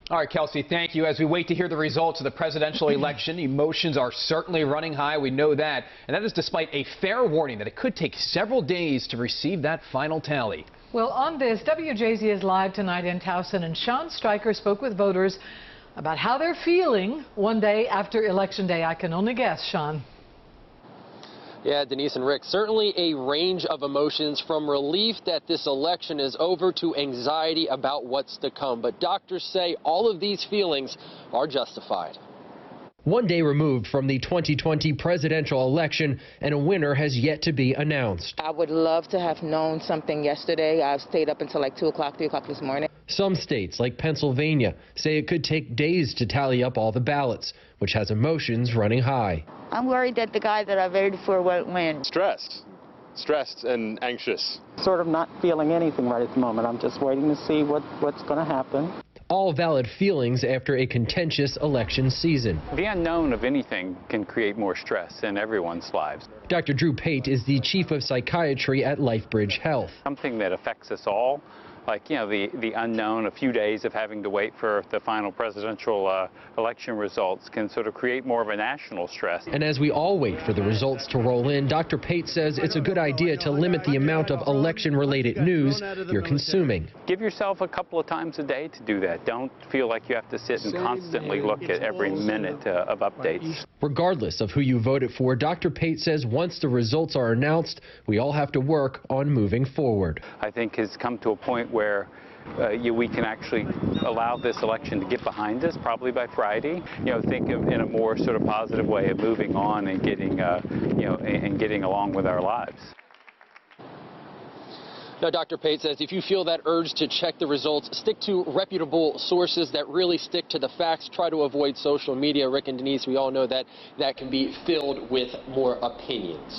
All right, Kelsey, thank you. As we wait to hear the results of the presidential election, emotions are certainly running high. We know that. And that is despite a fair warning that it could take several days to receive that final tally. Well, on this, WJZ is live tonight in Towson, and Sean Stryker spoke with voters about how they're feeling one day after Election Day. I can only guess, Sean. Yeah, Denise and Rick, certainly a range of emotions from relief that this election is over to anxiety about what's to come. But doctors say all of these feelings are justified. One day removed from the 2020 presidential election, and a winner has yet to be announced. I would love to have known something yesterday. I stayed up until like 2 o'clock, 3 o'clock this morning. Some states, like Pennsylvania, say it could take days to tally up all the ballots, which has emotions running high. I'm worried that the guy that I voted for won't win. Stressed and anxious. Sort of not feeling anything right at the moment. I'm just waiting to see what's going to happen. All valid feelings after a contentious election season. The unknown of anything can create more stress in everyone's lives. Dr. Drew Pate is the chief of psychiatry at LifeBridge Health. Something that affects us all, like, the unknown, a few days of having to wait for the final presidential election results can sort of create more of a national stress. And as we all wait for the results to roll in, Dr. Pate says it's a good idea to limit the amount of election-related news you're consuming. Give yourself a couple of times a day to do that. Don't feel like you have to sit and constantly look at every minute of updates. Regardless of who you voted for, Dr. Pate says once the results are announced, we all have to work on moving forward. I think has come to a point where we can actually allow this election to get behind us, probably by Friday. Think of in a more sort of positive way of moving on and getting, and getting along with our lives. Now, Dr. Pate says if you feel that urge to check the results, stick to reputable sources that really stick to the facts. Try to avoid social media. Rick and Denise, we all know that that can be filled with more opinions.